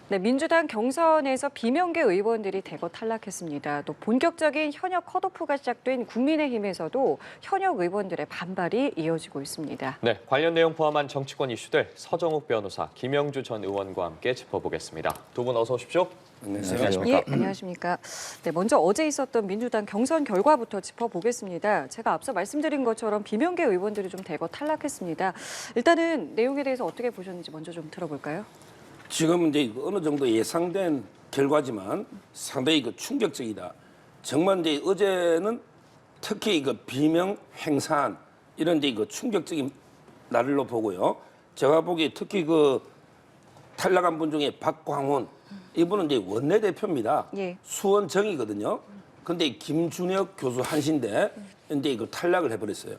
네, 민주당 경선에서 비명계 의원들이 대거 탈락했습니다. 또 본격적인 현역 컷오프가 시작된 국민의힘에서도 현역 의원들의 반발이 이어지고 있습니다. 네, 관련 내용 포함한 정치권 이슈들 서정욱 변호사, 김영주 전 의원과 함께 짚어보겠습니다. 두 분 어서 오십시오. 안녕하십니까. 예, 안녕하십니까. 네, 먼저 어제 있었던 민주당 경선 결과부터 짚어보겠습니다. 제가 앞서 말씀드린 것처럼 비명계 의원들이 좀 대거 탈락했습니다. 일단은 내용에 대해서 어떻게 보셨는지 먼저 좀 들어볼까요? 지금 이제 어느 정도 예상된 결과지만 상당히 충격적이다. 정말 이제 어제는 특히 비명 횡산 이런 이제 충격적인 날로 보고요. 제가 보기에 특히 탈락한 분 중에 박광훈 이분은 이제 원내대표입니다. 예. 수원정이거든요. 근데 김준혁 교수 한신대 이제 탈락을 해버렸어요.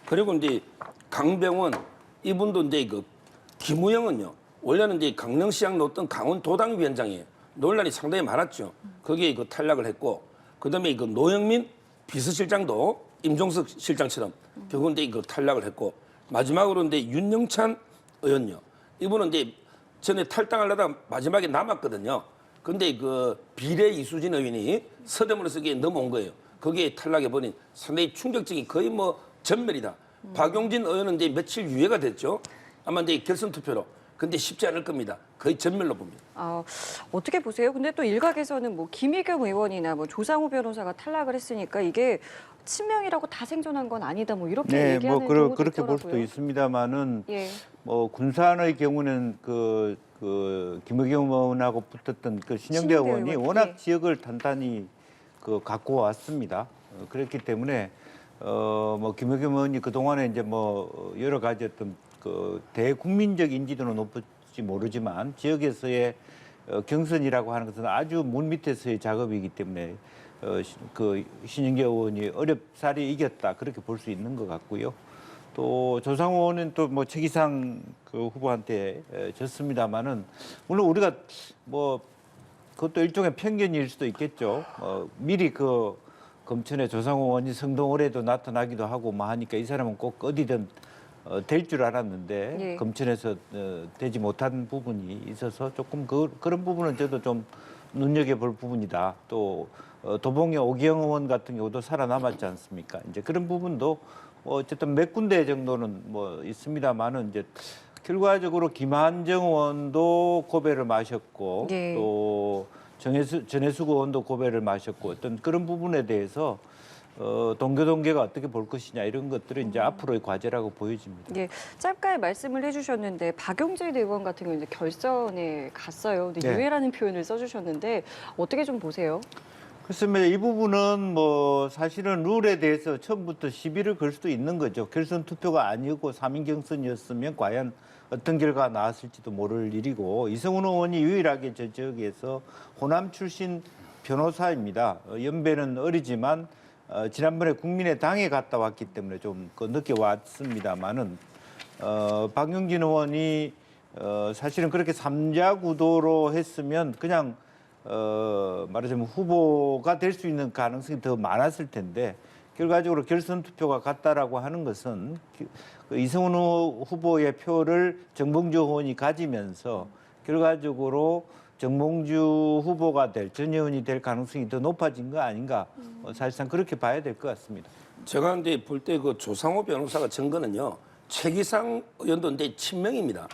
그리고 이제 강병원 이분도 이제 김우영은요. 원래는 이제 강릉시장 놓던 강원도당위원장이에요. 논란이 상당히 많았죠. 거기에 탈락을 했고, 그다음에 노영민 비서실장도 임종석 실장처럼 결국은 이제 탈락을 했고, 마지막으로 이제 윤영찬 의원요. 이분은 이제 전에 탈당하려다 마지막에 남았거든요. 근데 비례 이수진 의원이 서점으로 쓰기에 넘어온 거예요. 거기에 탈락해버린 상당히 충격적인 거의 전멸이다. 박용진 의원은 이제 며칠 유예가 됐죠. 아마 이제 결선 투표로. 근데 쉽지 않을 겁니다. 거의 전멸로 봅니다. 어떻게 보세요? 근데 또 일각에서는 김의겸 의원이나 조상우 변호사가 탈락을 했으니까 이게 친명이라고 다 생존한 건 아니다. 이렇게 얘기하는 경우도 그렇게 있더라고요. 볼 수도 있습니다만은 예. 군산의 경우는 김의겸 의원하고 붙었던 신영대 의원이 의원, 워낙 예. 지역을 단단히 갖고 왔습니다. 그렇기 때문에 김의겸 의원이 그 동안에 이제 여러 가지 어떤 대국민적 인지도는 높을지 모르지만 지역에서의 경선이라고 하는 것은 아주 물밑에서의 작업이기 때문에 신영재 의원이 어렵사리 이겼다 그렇게 볼 수 있는 것 같고요. 또 조상호 의원은 또 최기상 후보한테 졌습니다마는 물론 우리가 그것도 일종의 편견일 수도 있겠죠. 미리 검천에 조상호 의원이 성동을에도 나타나기도 하고 하니까 이 사람은 꼭 어디든 될 줄 알았는데 예. 검천에서 되지 못한 부분이 있어서 조금 그런 부분은 저도 좀 눈여겨볼 부분이다. 또 도봉의 오기영 의원 같은 경우도 살아남았지 않습니까? 이제 그런 부분도 어쨌든 몇 군데 정도는 있습니다만은 이제 결과적으로 김한정 의원도 고배를 마셨고 예. 또 전해숙 의원도 고배를 마셨고 어떤 그런 부분에 대해서 동교동계가 어떻게 볼 것이냐 이런 것들은 이제 앞으로의 과제라고 보여집니다. 예, 짧게 말씀을 해주셨는데 박용진 의원 같은 경우는 이제 결선에 갔어요. 근데 네. 유예라는 표현을 써주셨는데 어떻게 좀 보세요? 그렇습니다. 이 부분은 사실은 룰에 대해서 처음부터 시비를 걸 수도 있는 거죠. 결선 투표가 아니고 3인 경선이었으면 과연 어떤 결과가 나왔을지도 모를 일이고 이성훈 의원이 유일하게 저 지역에서 호남 출신 변호사입니다. 연배는 어리지만 지난번에 국민의당에 갔다 왔기 때문에 좀 늦게 왔습니다만은 박용진 의원이 사실은 그렇게 삼자 구도로 했으면 그냥 말하자면 후보가 될 수 있는 가능성이 더 많았을 텐데 결과적으로 결선 투표가 갔다라고 하는 것은 이성훈 후보의 표를 정봉주 의원이 가지면서 결과적으로 정봉주 후보가 전 의원이 될 가능성이 더 높아진 거 아닌가 사실상 그렇게 봐야 될 것 같습니다. 제가 이제 볼 때 조상호 변호사가 전 거는요. 최기상 의원도 이제 친명입니다.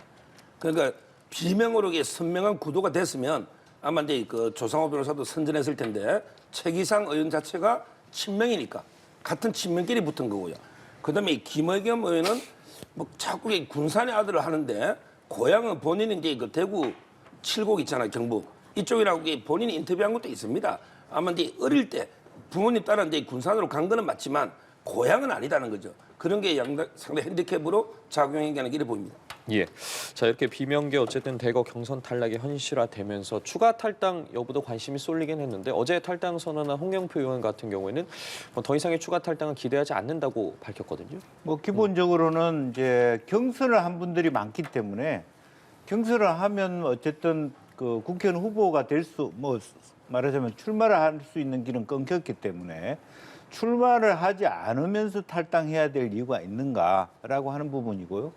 그러니까 비명으로 선명한 구도가 됐으면 아마 이제 조상호 변호사도 선전했을 텐데 최기상 의원 자체가 친명이니까 같은 친명끼리 붙은 거고요. 그다음에 김의겸 의원은 자꾸 군산의 아들을 하는데 고향은 본인은 이제 대구 칠곡 있잖아요, 경북 이쪽이라고 본인이 인터뷰한 것도 있습니다. 아마 이제 어릴 때 부모님 따라 이제 군산으로 간 거는 맞지만 고향은 아니다는 거죠. 그런 게 상당히 핸디캡으로 작용하는 게 보입니다. 예. 자, 이렇게 비명계 어쨌든 대거 경선 탈락이 현실화되면서 추가 탈당 여부도 관심이 쏠리긴 했는데 어제 탈당 선언한 홍영표 의원 같은 경우에는 더 이상의 추가 탈당은 기대하지 않는다고 밝혔거든요. 기본적으로는 이제 경선을 한 분들이 많기 때문에 경선을 하면 어쨌든 국회의원 후보가 될 수 말하자면 출마를 할 수 있는 길은 끊겼기 때문에 출마를 하지 않으면서 탈당해야 될 이유가 있는가라고 하는 부분이고요.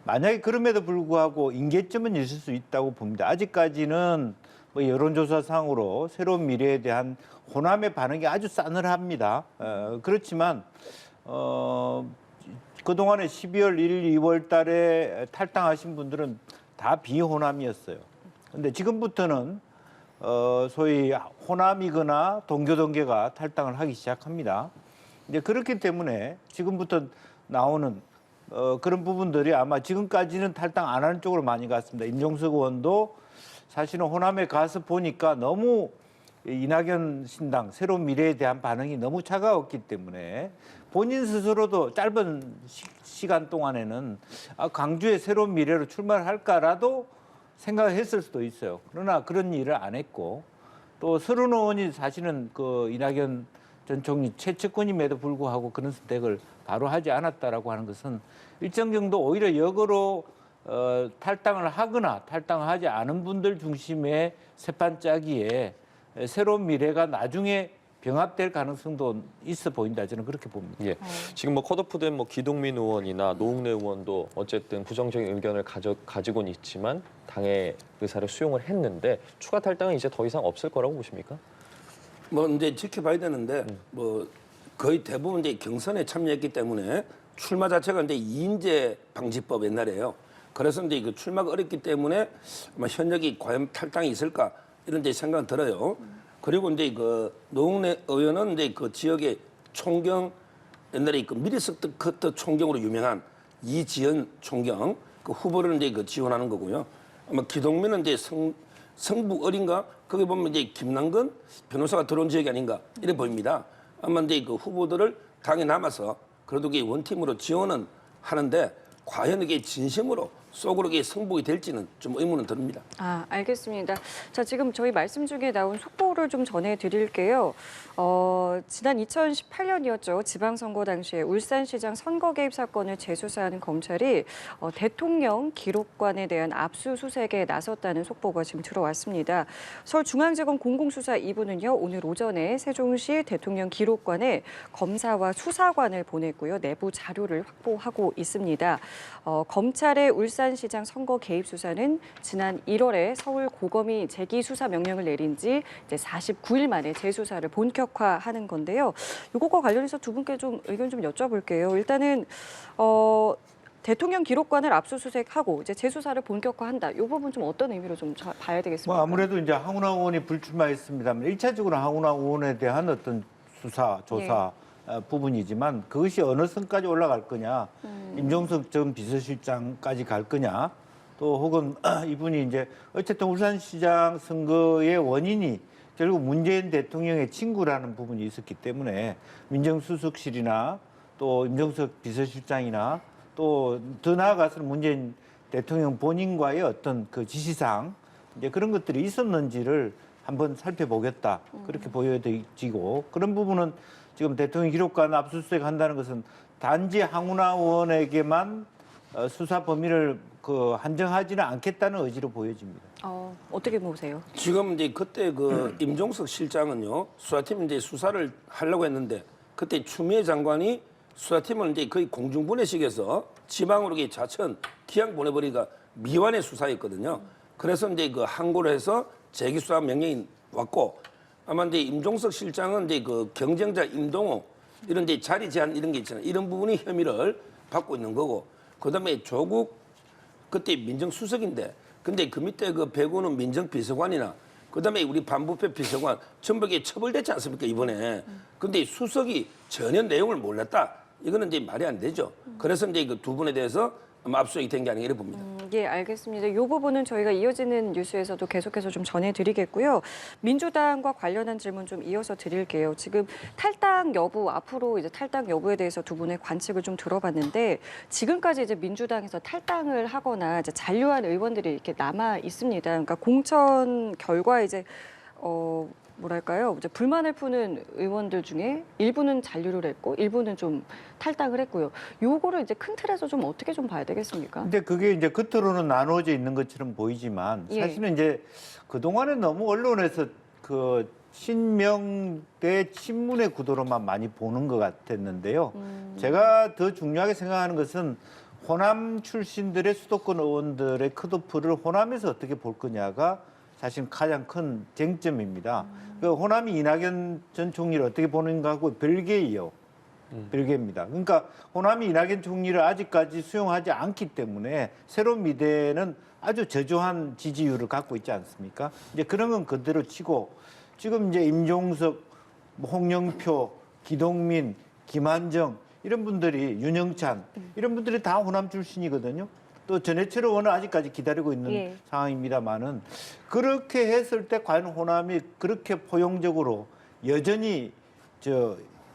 만약에 그럼에도 불구하고 임계점은 있을 수 있다고 봅니다. 아직까지는 뭐 여론조사상으로 새로운 미래에 대한 호남의 반응이 아주 싸늘합니다. 그렇지만 그동안에 12월 1일, 2월 달에 탈당하신 분들은 다 비호남이었어요. 근데 지금부터는 소위 호남이거나 동교동계가 탈당을 하기 시작합니다. 이제 그렇기 때문에 지금부터 나오는 그런 부분들이 아마 지금까지는 탈당 안 하는 쪽으로 많이 갔습니다. 임종석 의원도 사실은 호남에 가서 보니까 너무 이낙연 신당 새로운 미래에 대한 반응이 너무 차가웠기 때문에 본인 스스로도 짧은 시간 동안에는 광주의 새로운 미래로 출마를 할까라도 생각을 했을 수도 있어요. 그러나 그런 일을 안 했고 또 서른 의원이 사실은 그 이낙연 전 총리 최측근임에도 불구하고 그런 선택을 바로 하지 않았다라고 하는 것은 일정 정도 오히려 역으로 탈당을 하거나 탈당을 하지 않은 분들 중심의 세판 짜기에 새로운 미래가 나중에 병합될 가능성도 있어 보인다. 저는 그렇게 봅니다. 예. 지금 뭐 컷오프된 뭐 기동민 의원이나 노웅래 의원도 어쨌든 부정적인 의견을 가지고는 있지만 당의 의사를 수용을 했는데 추가 탈당은 이제 더 이상 없을 거라고 보십니까? 뭐 이제 지켜봐야 되는데 뭐 거의 대부분 이제 경선에 참여했기 때문에 출마 자체가 이제 이인제 방지법 옛날에요. 그래서 이제 그 출마가 어렵기 때문에 아마 현역이 과연 탈당이 있을까 이런 데 생각은 들어요. 그리고 이제 그 노웅래 의원은 이제 그 지역의 총경 옛날에 그 미리서커트 총경으로 유명한 이지연 총경 그 후보를 이제 그 지원하는 거고요. 아마 기동민은 이제 성북 어린가 거기 보면 이제 김남근 변호사가 들어온 지역이 아닌가 이래 보입니다. 아마 이제 그 후보들을 당에 남아서 그래도 그 원팀으로 지원은 하는데 과연 이게 진심으로 속으로 이게 성복이 될지는 좀 의문은 듭니다. 알겠습니다. 자, 지금 저희 말씀 중에 나온 속보를 좀 전해드릴게요. 지난 2018년이었죠. 지방선거 당시에 울산시장 선거 개입 사건을 재수사하는 검찰이 대통령 기록관에 대한 압수수색에 나섰다는 속보가 지금 들어왔습니다. 서울중앙지검 공공수사 2부는요. 오늘 오전에 세종시 대통령 기록관에 검사와 수사관을 보냈고요. 내부 자료를 확보하고 있습니다. 검찰의 울산시장 선거 개입 수사는 지난 1월에 서울고검이 재기 수사 명령을 내린 지 이제 49일 만에 재수사를 본격화하는 건데요. 이것과 관련해서 두 분께 좀 의견 좀 여쭤볼게요. 일단은 대통령 기록관을 압수수색하고 이제 재수사를 본격화한다. 이 부분 좀 어떤 의미로 좀 봐야 되겠습니까? 뭐 아무래도 이제 황운하 의원이 불출마했습니다만 1차적으로 황운하 의원에 대한 어떤 수사, 조사 부분이지만 그것이 어느 선까지 올라갈 거냐, 임종석 전 비서실장까지 갈 거냐, 또 혹은 이분이 이제 어쨌든 울산시장 선거의 원인이 결국 문재인 대통령의 친구라는 부분이 있었기 때문에 민정수석실이나 또 임종석 비서실장이나 또 더 나아가서는 문재인 대통령 본인과의 어떤 그 지시사항 이제 그런 것들이 있었는지를 한번 살펴보겠다 그렇게 보여지고 그런 부분은 지금 대통령 기록관 압수수색 한다는 것은 단지 황운하 의원에게만 수사 범위를 한정하지는 않겠다는 의지로 보여집니다. 어떻게 보세요? 지금 이제 그때 그 임종석 실장은요 수사팀 이제 수사를 하려고 했는데 그때 추미애 장관이 수사팀을 이제 거의 공중분해식에서 지방으로 자천 기양 보내버리니까 미완의 수사였거든요. 그래서 이제 그 항고를 해서 재기 수사 명령이 왔고 아마 이제 임종석 실장은 이제 그 경쟁자 임동호 이런 이제 자리 제한 이런 게 있잖아요. 이런 부분이 혐의를 받고 있는 거고 그다음에 조국 그때 민정수석인데 근데 그 밑에 그 배구는 민정비서관이나 그다음에 우리 반부패 비서관 전부 이게 처벌됐지 않습니까 이번에? 근데 수석이 전혀 내용을 몰랐다. 이거는 이제 말이 안 되죠. 그래서 이제 그 두 분에 대해서 아마 압수수색이 된 게 아닌가 이렇게 봅니다. 예, 알겠습니다. 이 부분은 저희가 이어지는 뉴스에서도 계속해서 좀 전해드리겠고요. 민주당과 관련한 질문 좀 이어서 드릴게요. 지금 탈당 여부, 앞으로 이제 탈당 여부에 대해서 두 분의 관측을 좀 들어봤는데 지금까지 이제 민주당에서 탈당을 하거나 이제 잔류한 의원들이 이렇게 남아 있습니다. 그러니까 공천 결과 이제 뭐랄까요? 이제 불만을 푸는 의원들 중에 일부는 잔류를 했고 일부는 좀 탈당을 했고요. 요거를 이제 큰 틀에서 좀 어떻게 좀 봐야 되겠습니까? 근데 그게 이제 겉으로는 나누어져 있는 것처럼 보이지만 사실은 이제 그동안에 너무 언론에서 그 친명 대 친문의 구도로만 많이 보는 것 같았는데요. 제가 더 중요하게 생각하는 것은 호남 출신들의 수도권 의원들의 컷오프를 호남에서 어떻게 볼 거냐가 사실 가장 큰 쟁점입니다. 그 호남이 이낙연 전 총리를 어떻게 보는가하고 별개예요. 별개입니다. 그러니까 호남이 이낙연 총리를 아직까지 수용하지 않기 때문에 새로운 미래는 아주 저조한 지지율을 갖고 있지 않습니까? 이제 그런 건 그대로 치고 지금 이제 임종석, 홍영표, 기동민, 김한정 이런 분들이 윤영찬 이런 분들이 다 호남 출신이거든요. 또 전해철 의원은 아직까지 기다리고 있는 예. 상황입니다만은 그렇게 했을 때 과연 호남이 그렇게 포용적으로 여전히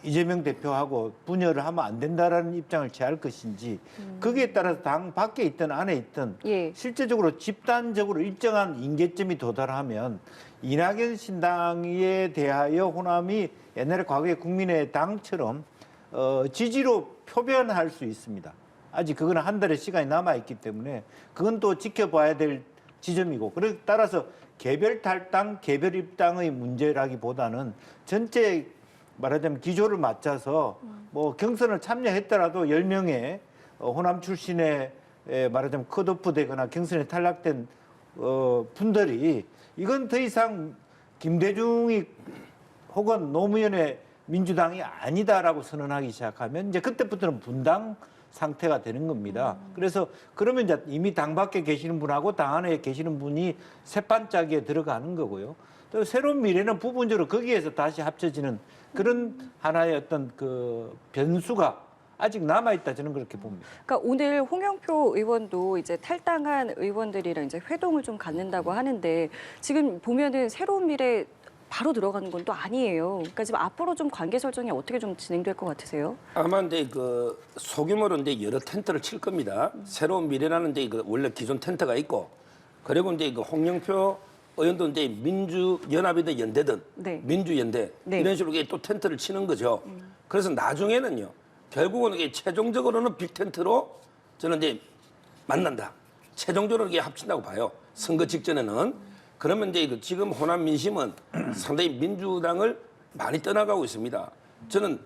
이재명 대표하고 분열을 하면 안 된다라는 입장을 취할 것인지 거기에 따라서 당 밖에 있든 안에 있든 예. 실제적으로 집단적으로 일정한 임계점이 도달하면 이낙연 신당에 대하여 호남이 옛날에 과거의 국민의당처럼 지지로 표변할 수 있습니다. 아직 그거는 한 달의 시간이 남아있기 때문에 그건 또 지켜봐야 될 지점이고 그래 따라서 개별 탈당, 개별 입당의 문제라기보다는 전체 말하자면 기조를 맞춰서 뭐 경선을 참여했더라도 10명의 호남 출신의 말하자면 컷오프 되거나 경선에 탈락된 분들이 이건 더 이상 김대중이 혹은 노무현의 민주당이 아니다라고 선언하기 시작하면 이제 그때부터는 분당 상태가 되는 겁니다. 그래서 그러면 이제 이미 당 밖에 계시는 분하고 당 안에 계시는 분이 세판짜기에 들어가는 거고요. 또 새로운 미래는 부분적으로 거기에서 다시 합쳐지는 그런 하나의 어떤 그 변수가 아직 남아있다 저는 그렇게 봅니다. 그러니까 오늘 홍영표 의원도 이제 탈당한 의원들이랑 이제 회동을 좀 갖는다고 하는데 지금 보면은 새로운 미래 바로 들어가는 건 또 아니에요. 그러니까 지금 앞으로 좀 관계 설정이 어떻게 좀 진행될 것 같으세요? 아마 이제 그 소규모로 이제 여러 텐트를 칠 겁니다. 새로운 미래라는 이제 그 원래 기존 텐트가 있고 그리고 이제 그 홍영표 의원도 이제 민주연합이든 연대든 네. 민주연대 네. 이런 식으로 이게 또 텐트를 치는 거죠. 그래서 나중에는요. 결국은 이게 최종적으로는 빅텐트로 저는 이제 만난다. 최종적으로 이게 합친다고 봐요. 선거 직전에는. 그러면 이제 그 지금 호남 민심은 상당히 민주당을 많이 떠나가고 있습니다. 저는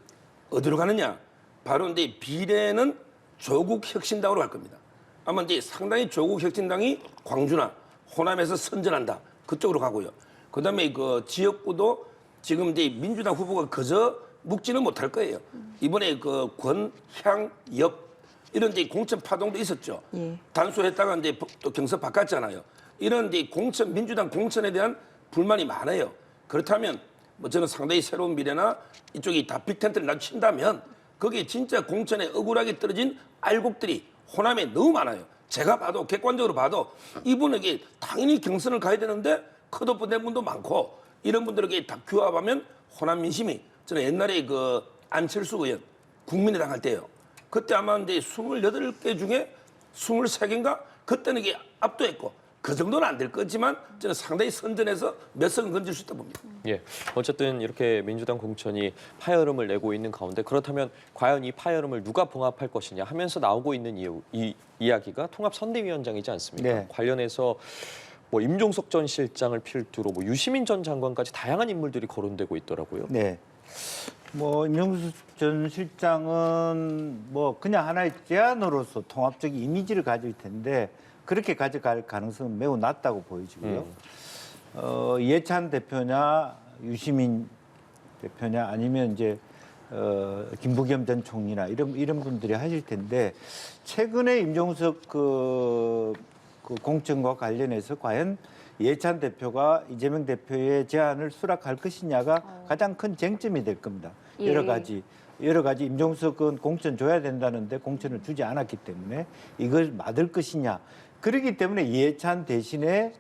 어디로 가느냐? 바로 이제 비례는 조국 혁신당으로 갈 겁니다. 아마 이제 상당히 조국 혁신당이 광주나 호남에서 선전한다. 그쪽으로 가고요. 그다음에 그 지역구도 지금 이제 민주당 후보가 그저 묵지는 못할 거예요. 이번에 그 권향엽 이런 이제 공천 파동도 있었죠. 예. 단수했다가 이제 또 경선 바꿨잖아요. 이런 이제 공천 민주당 공천에 대한 불만이 많아요. 그렇다면 뭐 저는 상당히 새로운 미래나 이쪽이 다 빅텐트를 낮춘다면 거기에 진짜 공천에 억울하게 떨어진 알곡들이 호남에 너무 많아요. 제가 봐도 객관적으로 봐도 이분에게 당연히 경선을 가야 되는데 컷오프 된 분도 많고 이런 분들에게 다 규합하면 호남 민심이 저는 옛날에 그 안철수 의원 국민의당 할 때요. 그때 아마 이제 28개 중에 23개인가 그때는 이게 압도했고 그 정도는 안 될 거지만 저는 상당히 선전해서 몇 석은 건질 수 있다 봅니다. 예, 어쨌든 이렇게 민주당 공천이 파열음을 내고 있는 가운데 그렇다면 과연 이 파열음을 누가 봉합할 것이냐 하면서 나오고 있는 이야기가 통합선대위원장이지 않습니까? 네. 관련해서 뭐 임종석 전 실장을 필두로 뭐 유시민 전 장관까지 다양한 인물들이 거론되고 있더라고요. 네. 뭐 임종수 전 실장은 뭐 그냥 하나의 제안으로서 통합적인 이미지를 가질 텐데 그렇게 가져갈 가능성은 매우 낮다고 보여지고요. 이해찬 대표냐 유시민 대표냐 아니면 이제 김부겸 전 총리나 이런 분들이 하실 텐데 최근에 임종석 그 공천과 관련해서 과연 이해찬 대표가 이재명 대표의 제안을 수락할 것이냐가 가장 큰 쟁점이 될 겁니다. 예. 여러 가지 임종석은 공천 줘야 된다는데 공천을 주지 않았기 때문에 이걸 맡을 것이냐. 그렇기 때문에 이해찬 대신에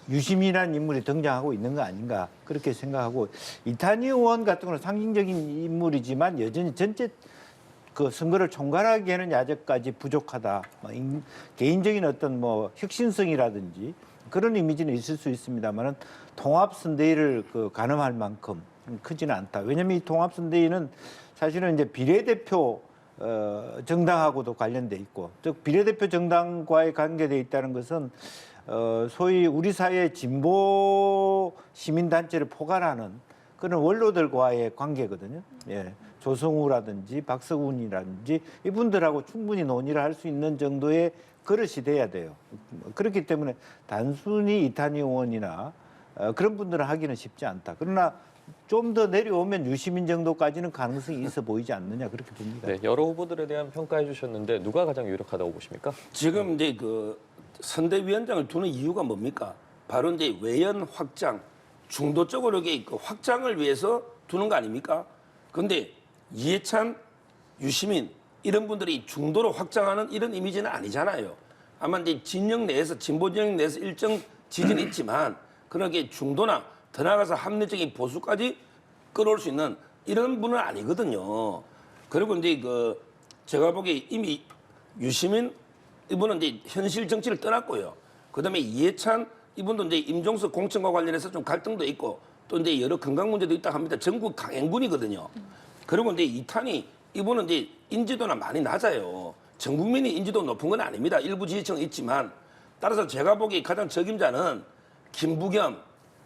유시민이라는 인물이 등장하고 있는 거 아닌가 그렇게 생각하고 이탄희 의원 같은 경우는 상징적인 인물이지만 여전히 전체 그 선거를 총괄하기에는 아직까지 부족하다. 개인적인 어떤 뭐 혁신성이라든지 그런 이미지는 있을 수 있습니다만은 통합선대위를 가늠할 만큼 크지는 않다. 왜냐하면 이 통합선대위는 사실은 이제 비례대표 정당하고도 관련돼 있고, 즉 비례대표 정당과의 관계돼 있다는 것은 소위 우리 사회 진보 시민단체를 포괄하는 그런 원로들과의 관계거든요. 예. 조성우라든지 박서훈이라든지 이분들하고 충분히 논의를 할 수 있는 정도의 그릇이 돼야 돼요. 그렇기 때문에 단순히 이탄희 의원이나 그런 분들은 하기는 쉽지 않다. 그러나 좀 더 내려오면 유시민 정도까지는 가능성이 있어 보이지 않느냐 그렇게 봅니다. 네, 여러 후보들에 대한 평가해 주셨는데 누가 가장 유력하다고 보십니까? 지금 이제 그 선대위원장을 두는 이유가 뭡니까? 바로 이제 외연 확장, 중도 쪽으로 이렇게 그 확장을 위해서 두는 거 아닙니까? 그런데 이해찬, 유시민 이런 분들이 중도로 확장하는 이런 이미지는 아니잖아요. 아마 이제 진영 내에서 진보 진영 내에서 일정 지지는 있지만 그렇게 중도나 더 나아가서 합리적인 보수까지 끌어올 수 있는 이런 분은 아니거든요. 그리고 이제 그 제가 보기에 이미 유시민 이분은 이제 현실 정치를 떠났고요. 그다음에 이해찬 이분도 이제 임종석 공천과 관련해서 좀 갈등도 있고 또 이제 여러 건강 문제도 있다 합니다. 전국 강행군이거든요. 그리고 이제 이탄희 이분은 이제 인지도나 많이 낮아요. 전 국민이 인지도 높은 건 아닙니다. 일부 지지층은 있지만 따라서 제가 보기에 가장 적임자는 김부겸,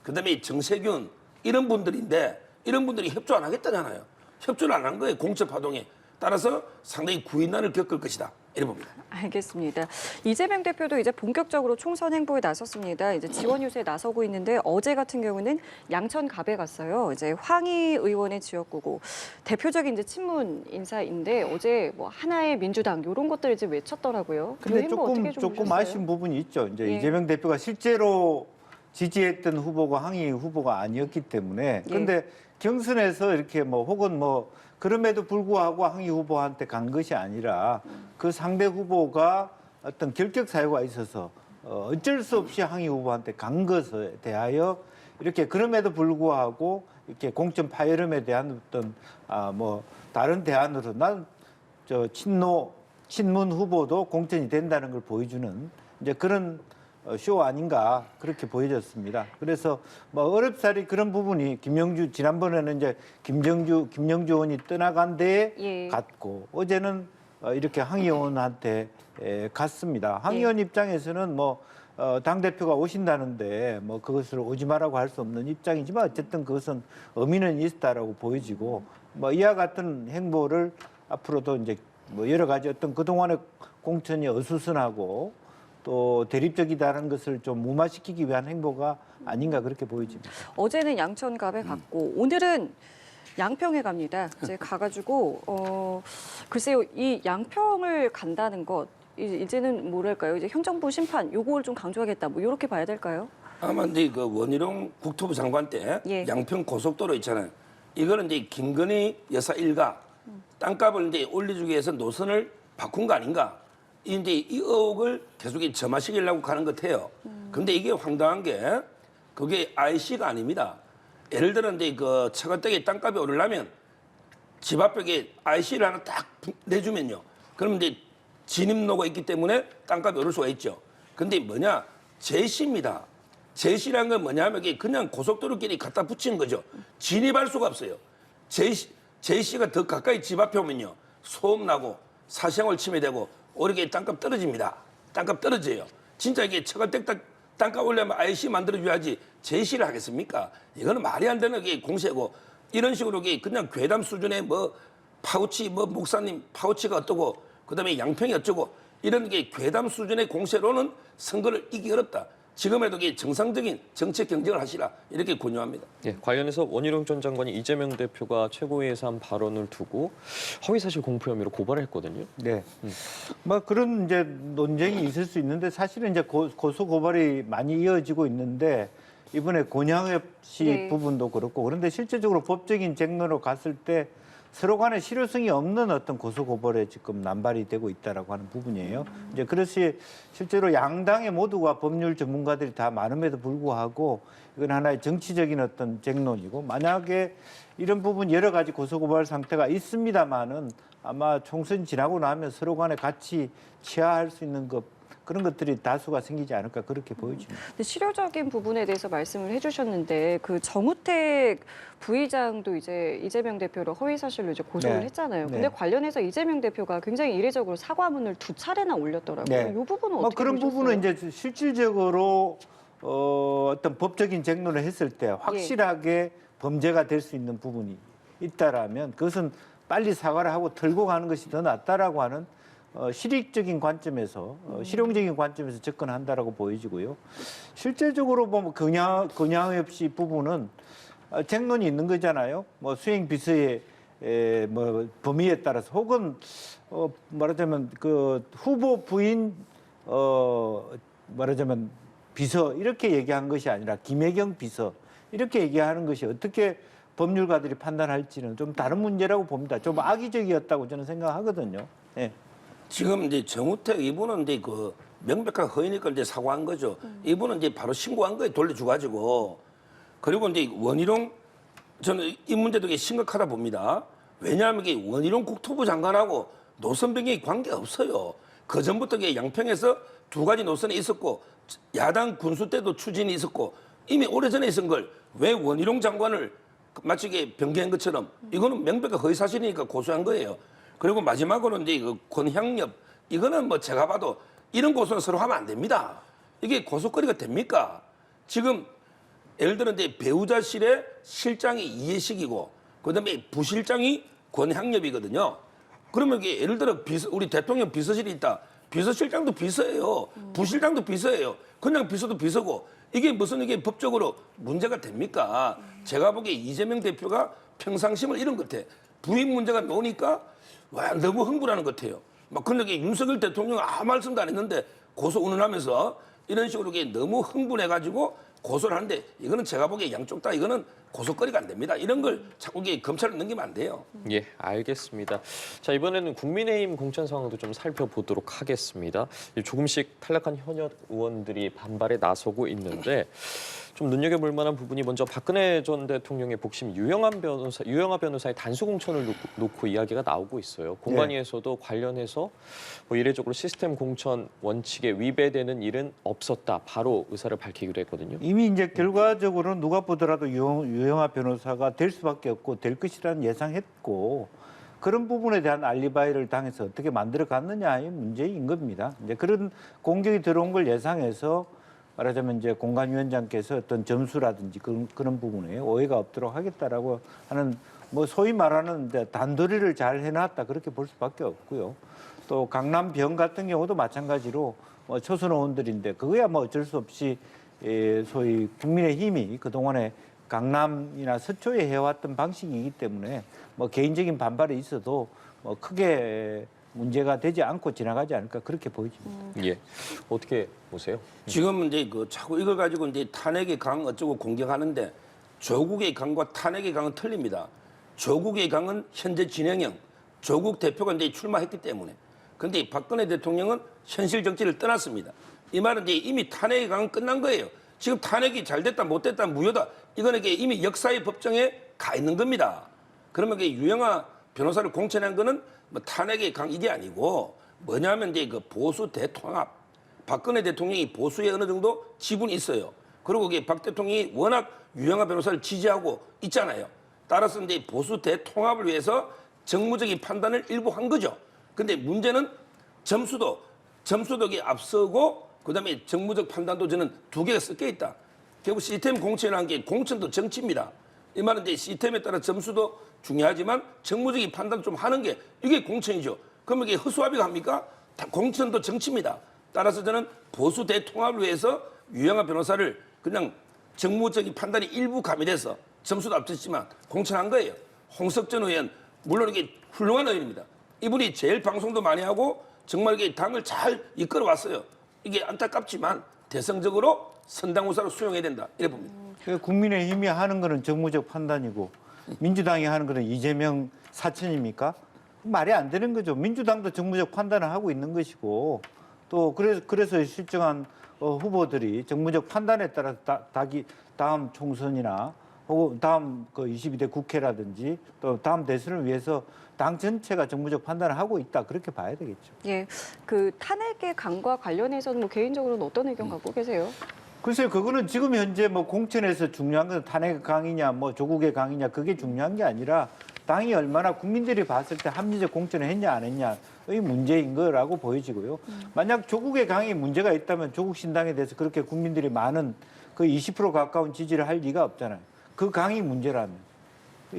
그다음에 정세균 이런 분들인데 이런 분들이 협조 안 하겠다잖아요. 협조를 안 한 거예요. 공천 파동에. 따라서 상당히 구인난을 겪을 것이다. 이래 봅니다. 알겠습니다. 이재명 대표도 이제 본격적으로 총선 행보에 나섰습니다. 이제 지원 유세에 나서고 있는데 어제 같은 경우는 양천갑에 갔어요. 이제 황희 의원의 지역구고 대표적인 이제 친문 인사인데 어제 뭐 하나의 민주당 이런 것들을 이제 외쳤더라고요. 그 근데 행보 어떻게 좀 조금 보셨어요? 아쉬운 부분이 있죠. 이제 예. 이재명 대표가 실제로 지지했던 후보가 황희 후보가 아니었기 때문에 그런데 경선에서 이렇게 뭐 혹은 뭐 그럼에도 불구하고 황희 후보한테 간 것이 아니라 그 상대 후보가 어떤 결격 사유가 있어서 어쩔 수 없이 황희 후보한테 간 것에 대하여 이렇게 그럼에도 불구하고 이렇게 공천 파열음에 대한 어떤 뭐 다른 대안으로 난 저 친문 후보도 공천이 된다는 걸 보여주는 이제 그런 쇼 아닌가 그렇게 보여졌습니다. 그래서 뭐 어렵사리 그런 부분이 김영주 지난번에는 이제 김영주 의원이 떠나간 데에 갔고 어제는 이렇게 황희 의원한테 갔습니다. 황희 의원 입장에서는 뭐 당 대표가 오신다는데 뭐 그것을 오지 마라고 할 수 없는 입장이지만 어쨌든 그것은 의미는 있다라고 보여지고 뭐 이와 같은 행보를 앞으로도 이제 뭐 여러 가지 어떤 그동안의 공천이 어수선하고 또 대립적이다는 것을 좀 무마시키기 위한 행보가 아닌가 그렇게 보여집니다. 어제는 양천갑에 갔고 오늘은 양평에 갑니다. 이제 가가지고 글쎄요 이 양평을 간다는 것 이제는 뭐랄까요 이제 행정부 심판 요걸 좀 강조하겠다 뭐 이렇게 봐야 될까요? 아마 이제 그 원희룡 국토부 장관 때 양평 고속도로 있잖아요. 이거는 이제 김건희 여사 일가 땅값을 이제 올려주기 위해서 노선을 바꾼 거 아닌가? 이제 이 의혹을 계속 점화시키려고 가는 것 같아요. 근데 이게 황당한 게 그게 IC가 아닙니다. 예를 들어 이제 그 처가댁에 땅값이 오르려면 집 앞에 IC를 하나 딱 내주면요. 그러면 이제 진입로가 있기 때문에 땅값이 오를 수가 있죠. 근데 뭐냐? 제시입니다. 제시라는 건 뭐냐면 이게 그냥 고속도로끼리 갖다 붙이는 거죠. 진입할 수가 없어요. 제시가 더 가까이 집 앞에 오면요. 소음 나고 사생활 침해되고 오르게 땅값 떨어집니다. 땅값 떨어져요. 진짜 이게 처가댁 땅값 올려면 IC 만들어줘야지 제시를 하겠습니까? 이거는 말이 안 되는 게 공세고 이런 식으로 그냥 괴담 수준의 뭐 파우치 뭐 목사님 파우치가 어떠고 그다음에 양평이 어쩌고 이런 게 괴담 수준의 공세로는 선거를 이기기 어렵다. 지금에도 정상적인 정책 경쟁을 하시라 이렇게 권유합니다. 예, 관련해서 원희룡 전 장관이 이재명 대표가 최고위에서 한 발언을 두고 허위사실 공표 혐의로 고발을 했거든요. 네. 뭐 그런 이제 논쟁이 있을 수 있는데 사실은 이제 고소 고발이 많이 이어지고 있는데 이번에 권양엽 씨 부분도 그렇고 그런데 실제적으로 법적인 쟁론으로 갔을 때 서로 간에 실효성이 없는 어떤 고소 고발에 지금 남발이 되고 있다라고 하는 부분이에요. 이제 그것이 실제로 양당의 모두가 법률 전문가들이 다 많음에도 불구하고 이건 하나의 정치적인 어떤 쟁론이고 만약에 이런 부분 여러 가지 고소 고발 상태가 있습니다만은 아마 총선 지나고 나면 서로 간에 같이 취하할 수 있는 그런 것들이 다수가 생기지 않을까 그렇게 보여집니다. 근데 실효적인 부분에 대해서 말씀을 해주셨는데 그 정우택 부의장도 이제 이재명 대표를 허위 사실로 이제 고소를 했잖아요. 근데 관련해서 이재명 대표가 굉장히 이례적으로 사과문을 2차례나 올렸더라고요. 이 부분은 어떻게 그런 보셨어요? 부분은 이제 실질적으로 어떤 법적인 쟁론을 했을 때 확실하게 범죄가 될 수 있는 부분이 있다라면 그것은 빨리 사과를 하고 털고 가는 것이 더 낫다라고 하는 실익적인 관점에서 실용적인 관점에서 접근한다라고 보여지고요. 실제적으로 보면 그냥 없이 부분은 쟁론이 있는 거잖아요. 뭐 수행 비서의 뭐 범위에 따라서 혹은 말하자면 그 후보 부인 말하자면 비서 이렇게 얘기한 것이 아니라 김혜경 비서 이렇게 얘기하는 것이 어떻게 법률가들이 판단할지는 좀 다른 문제라고 봅니다. 좀 악의적이었다고 저는 생각하거든요. 예. 지금 이제 정우택 이분은 이제 그 명백한 허위니까 이제 사과한 거죠. 이분은 이제 바로 신고한 거에 돌려줘가지고 그리고 이제 원희룡 저는 이 문제도 되게 심각하다 봅니다. 왜냐하면 이게 원희룡 국토부 장관하고 노선 변경이 관계 없어요. 그 전부터 이게 양평에서 두 가지 노선이 있었고 야당 군수 때도 추진이 있었고 이미 오래전에 있은 걸 왜 원희룡 장관을 마치 이게 변경한 것처럼 이거는 명백한 허위 사실이니까 고소한 거예요. 그리고 마지막으로 이제 그 권향엽 이거는 뭐 제가 봐도 이런 고소는 서로 하면 안 됩니다. 이게 고소거리가 됩니까? 지금 예를 들어 이제 배우자실의 실장이 이해식이고 그다음에 부실장이 권향엽이거든요. 그러면 이게 예를 들어 우리 대통령 비서실이 있다. 비서실장도 비서예요. 부실장도 비서예요. 그냥 비서도 비서고 이게 무슨 이게 법적으로 문제가 됩니까? 제가 보기에 이재명 대표가 평상심을 잃은 것 같아. 부인 문제가 나오니까 와 너무 흥분하는 것 같아요. 막 그런데 윤석열 대통령 아무 말씀도 안 했는데 고소 운운하면서 이런 식으로 이게 너무 흥분해가지고 고소를 하는데 이거는 제가 보기에 양쪽 다 이거는 고소거리가 안 됩니다. 이런 걸 자꾸 이게 검찰에 넘기면 안 돼요. 예, 알겠습니다. 자, 이번에는 국민의힘 공천 상황도 좀 살펴보도록 하겠습니다. 조금씩 탈락한 현역 의원들이 반발에 나서고 있는데 좀 눈여겨볼 만한 부분이 먼저 박근혜 전 대통령의 복심 유영하 변호사의 단수 공천을 놓고 이야기가 나오고 있어요. 공관위에서도 관련해서 뭐 이례적으로 시스템 공천 원칙에 위배되는 일은 없었다. 바로 의사를 밝히기로 했거든요. 이미 이제 결과적으로 누가 보더라도 유영하 변호사가 될 수밖에 없고 될 것이라는 예상했고 그런 부분에 대한 알리바이를 당해서 어떻게 만들어 갔느냐의 문제인 겁니다. 이제 그런 공격이 들어온 걸 예상해서 말하자면 이제 공관위원장께서 어떤 점수라든지 그런 부분에 오해가 없도록 하겠다라고 하는 뭐 소위 말하는 단도리를 잘 해놨다 그렇게 볼 수밖에 없고요. 또 강남병 같은 경우도 마찬가지로 뭐 초선 의원들인데 그거야 뭐 어쩔 수 없이 소위 국민의힘이 그동안에 강남이나 서초에 해왔던 방식이기 때문에 뭐 개인적인 반발이 있어도 뭐 크게 문제가 되지 않고 지나가지 않을까 그렇게 보여집니다. 예, 어떻게 보세요? 지금 이제 그 자꾸 이걸 가지고 이제 탄핵의 강 어쩌고 공격하는데 조국의 강과 탄핵의 강은 틀립니다. 조국의 강은 현재 진행형, 조국 대표가 이제 출마했기 때문에. 그런데 박근혜 대통령은 현실 정치를 떠났습니다. 이 말은 이제 이미 탄핵의 강은 끝난 거예요. 지금 탄핵이 잘 됐다 못 됐다 무효다. 이거는 이미 역사의 법정에 가 있는 겁니다. 그러면 유영하 변호사를 공천한 거는 뭐 탄핵의 강 이게 아니고 뭐냐면 이제 그 보수 대통합. 박근혜 대통령이 보수에 어느 정도 지분이 있어요. 그리고 박 대통령이 워낙 유영하 변호사를 지지하고 있잖아요. 따라서 이제 보수 대통합을 위해서 정무적인 판단을 일부 한 거죠. 근데 문제는 점수도 앞서고 그다음에 정무적 판단도 저는 두 개가 섞여 있다. 결국 시스템 공천이라는 게 공천도 정치입니다. 이 말은 이제 시스템에 따라 점수도 중요하지만 정무적인 판단 좀 하는 게 이게 공천이죠. 그러면 이게 허수아비가 합니까? 공천도 정치입니다. 따라서 저는 보수 대통합을 위해서 유영하 변호사를 그냥 정무적인 판단이 일부 가미돼서 점수도 앞섰지만 공천한 거예요. 홍석천 의원 물론 이게 훌륭한 의원입니다. 이분이 제일 방송도 많이 하고 정말 이게 당을 잘 이끌어 왔어요. 이게 안타깝지만 대성적으로 선당후사로 수용해야 된다 이래 봅니다. 국민의힘이 하는 거는 정무적 판단이고 민주당이 하는 거는 이재명 사천입니까? 말이 안 되는 거죠. 민주당도 정무적 판단을 하고 있는 것이고 또 그래서 실정한 후보들이 정무적 판단에 따라서 다음 총선이나 혹은 다음 그 22대 국회라든지 또 다음 대선을 위해서 당 전체가 정무적 판단을 하고 있다 그렇게 봐야 되겠죠. 예, 그 탄핵의 강과 관련해서는 뭐 개인적으로는 어떤 의견 갖고 계세요? 글쎄요, 그거는 지금 현재 뭐 공천에서 중요한 건 탄핵의 강이냐, 뭐 조국의 강이냐 그게 중요한 게 아니라 당이 얼마나 국민들이 봤을 때 합리적 공천을 했냐 안 했냐의 문제인 거라고 보여지고요. 만약 조국의 강이 문제가 있다면 조국 신당에 대해서 그렇게 국민들이 많은 그 20% 가까운 지지를 할 리가 없잖아요. 그 강이 문제라면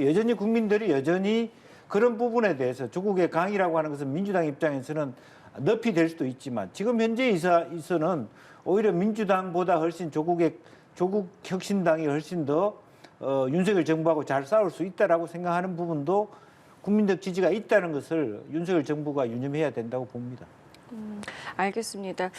여전히 국민들이 여전히 그런 부분에 대해서 조국의 강이라고 하는 것은 민주당 입장에서는 늪이 될 수도 있지만 지금 현재 있어는 오히려 민주당보다 훨씬 조국 혁신당이 훨씬 더 윤석열 정부하고 잘 싸울 수 있다라고 생각하는 부분도 국민적 지지가 있다는 것을 윤석열 정부가 유념해야 된다고 봅니다. 알겠습니다.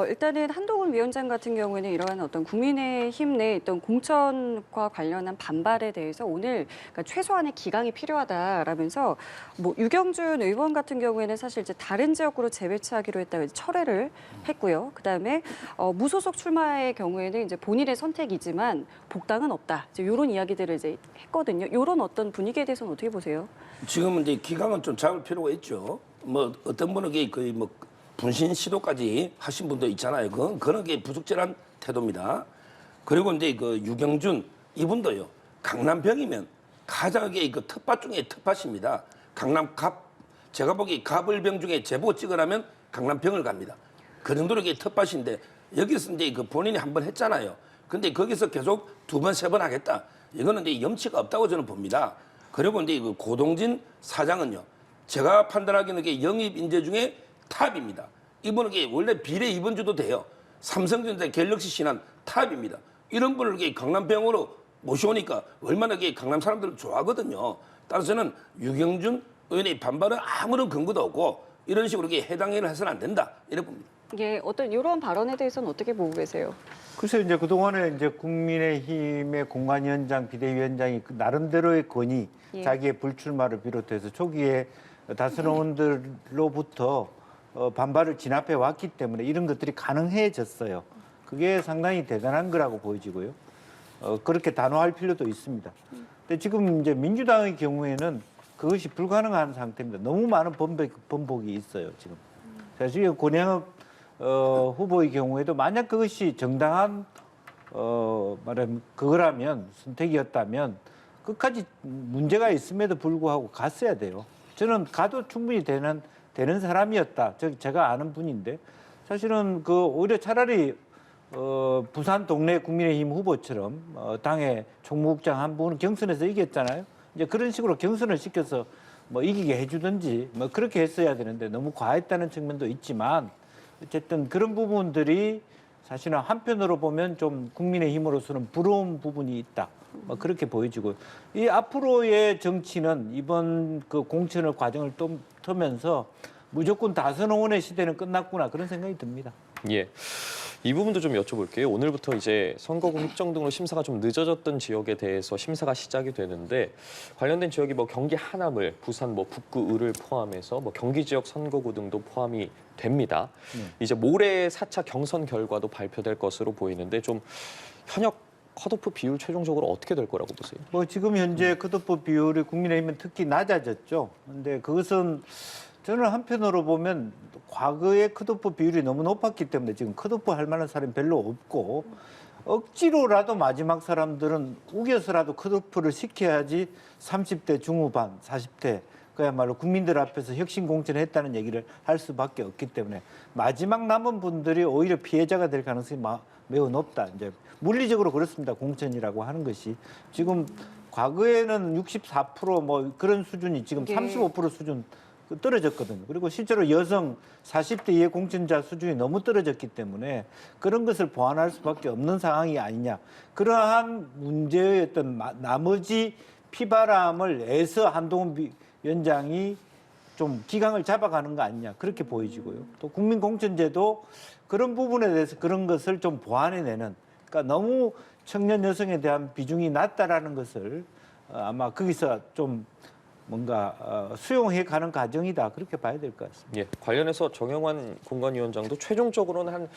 일단은 한동훈 위원장 같은 경우에는 이러한 어떤 국민의힘 내에 있던 공천과 관련한 반발에 대해서 오늘 그러니까 최소한의 기강이 필요하다라면서 뭐 유경준 의원 같은 경우에는 사실 이제 다른 지역으로 재배치하기로 했다가 이제 철회를 했고요. 그다음에 무소속 출마의 경우에는 이제 본인의 선택이지만 복당은 없다. 이제 이런 이야기들을 이제 했거든요. 이런 어떤 분위기에 대해서는 어떻게 보세요? 지금은 이제 기강은 좀 잡을 필요가 있죠. 뭐 어떤 분은 거의 뭐 분신 시도까지 하신 분도 있잖아요. 그런 게 부적절한 태도입니다. 그리고 이제 그 유경준 이분도요. 강남병이면 가장 그 텃밭 중에 텃밭입니다. 제가 보기 갑을병 중에 제보 찍으라면 강남병을 갑니다. 그 정도로 이게 텃밭인데 여기서 이제 그 본인이 한번 했잖아요. 근데 거기서 계속 2번, 3번 하겠다. 이거는 이제 염치가 없다고 저는 봅니다. 그리고 이제 그 고동진 사장은요. 제가 판단하기에는 이게 영입 인재 중에 탑입니다. 이분은 원래 비례 2번 주도 돼요. 삼성전자 갤럭시 신한 탑입니다. 이런 분을 강남병으로 모셔오니까 얼마나 강남 사람들을 좋아하거든요. 따라서 저는 유경준 의원의 반발은 아무런 근거도 없고 이런 식으로 해당을 해서는 안 된다. 이렇게 봅니다. 예, 어떤 이런 발언에 대해서는 어떻게 보고 계세요? 글쎄 이제 그동안에 이제 국민의힘의 공관위원장, 비대위원장이 나름대로의 건의, 예. 자기의 불출마를 비롯해서 초기에 다수는 의원들로부터 반발을 진압해 왔기 때문에 이런 것들이 가능해졌어요. 그게 상당히 대단한 거라고 보여지고요. 그렇게 단호할 필요도 있습니다. 근데 지금 이제 민주당의 경우에는 그것이 불가능한 상태입니다. 너무 많은 번복이 있어요, 지금. 사실 권영업 후보의 경우에도 만약 그것이 정당한 말하면 그거라면 선택이었다면 끝까지 문제가 있음에도 불구하고 갔어야 돼요. 저는 가도 충분히 되는 사람이었다. 제가 아는 분인데 사실은 오히려 차라리 부산 동네 국민의힘 후보처럼 당의 총무국장 한 분은 경선에서 이겼잖아요. 이제 그런 식으로 경선을 시켜서 뭐 이기게 해주든지 뭐 그렇게 했어야 되는데 너무 과했다는 측면도 있지만 어쨌든 그런 부분들이 사실은 한편으로 보면 좀 국민의힘으로서는 부러운 부분이 있다. 뭐 그렇게 보여지고 이 앞으로의 정치는 이번 그 공천의 과정을 통면서 무조건 다선 의원의 시대는 끝났구나 그런 생각이 듭니다. 예. 이 부분도 좀 여쭤볼게요. 오늘부터 이제 선거구 획정 등으로 심사가 좀 늦어졌던 지역에 대해서 심사가 시작이 되는데 관련된 지역이 뭐 경기 하남을, 부산 뭐 북구 을을 포함해서 뭐 경기 지역 선거구 등도 포함이 됩니다. 이제 모레 4차 경선 결과도 발표될 것으로 보이는데 좀 현역 컷오프 비율 최종적으로 어떻게 될 거라고 보세요? 뭐 지금 현재 컷오프 비율이 국민의힘은 특히 낮아졌죠. 근데 그것은 저는 한편으로 보면 과거의 컷오프 비율이 너무 높았기 때문에 지금 컷오프 할 만한 사람이 별로 없고 억지로라도 마지막 사람들은 우겨서라도 컷오프를 시켜야지 30대 중후반, 40대 그야말로 국민들 앞에서 혁신 공천했다는 얘기를 할 수밖에 없기 때문에 마지막 남은 분들이 오히려 피해자가 될 가능성이 매우 높다. 이제 물리적으로 그렇습니다. 공천이라고 하는 것이 지금 과거에는 64% 그런 수준이 지금 35% 수준 떨어졌거든요. 그리고 실제로 여성 40대 이하 공천자 수준이 너무 떨어졌기 때문에 그런 것을 보완할 수밖에 없는 상황이 아니냐. 그러한 문제의 어떤 나머지 피바람을 애서 한동훈 위원장이 좀 기강을 잡아가는 거 아니냐. 그렇게 보여지고요. 또 국민공천제도 그런 부분에 대해서 그런 것을 좀 보완해내는 그러니까 너무 청년 여성에 대한 비중이 낮다라는 것을 아마 거기서 좀 뭔가 수용해 가는 과정이다 그렇게 봐야 될 것 같습니다. 예, 관련해서 정영환 공관위원장도 최종적으로는 한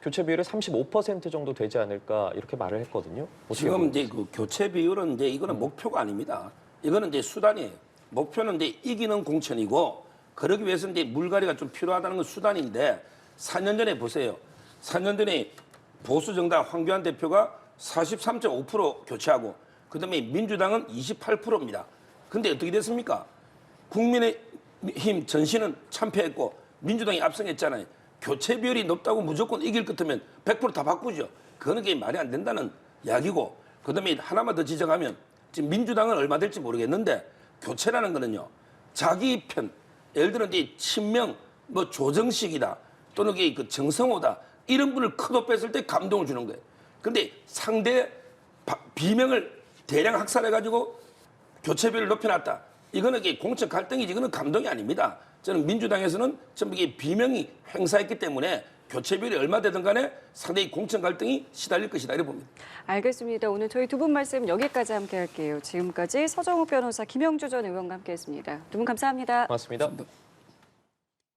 교체 비율이 35% 정도 되지 않을까 이렇게 말을 했거든요. 지금 이제 그 교체 비율은 이제 이거는 목표가 아닙니다. 이거는 이제 수단이에요. 목표는 이제 이기는 공천이고 그러기 위해서 이제 물갈이가 좀 필요하다는 건 수단인데 4년 전에 보세요. 4년 전에 보수 정당 황교안 대표가 43.5% 교체하고 그다음에 민주당은 28%입니다. 근데 어떻게 됐습니까? 국민의힘 전신은 참패했고 민주당이 압승했잖아요. 교체 비율이 높다고 무조건 이길 것 같으면 100% 다 바꾸죠. 그거는 게 말이 안 된다는 이야기고 그다음에 하나만 더 지적하면 지금 민주당은 얼마 될지 모르겠는데 교체라는 거는요. 자기 편, 예를 들어 이제 친명, 뭐 조정식이다 또는 이게 그 정성호다 이런 분을 크도 뺐을 때 감동을 주는 거예요. 근데 상대 비명을 대량 학살해가지고 교체비를 높여놨다. 이거는 이게 공적 갈등이지 이거는 감동이 아닙니다. 저는 민주당에서는 전부 이게 비명이 행사했기 때문에 교체비율이 얼마 되든 간에 상당히 공천 갈등이 시달릴 것이다 이렇게 봅니다. 알겠습니다. 오늘 저희 두 분 말씀 여기까지 함께 할게요. 지금까지 서정욱 변호사, 김영주 전 의원과 함께했습니다. 두 분 감사합니다. 고맙습니다.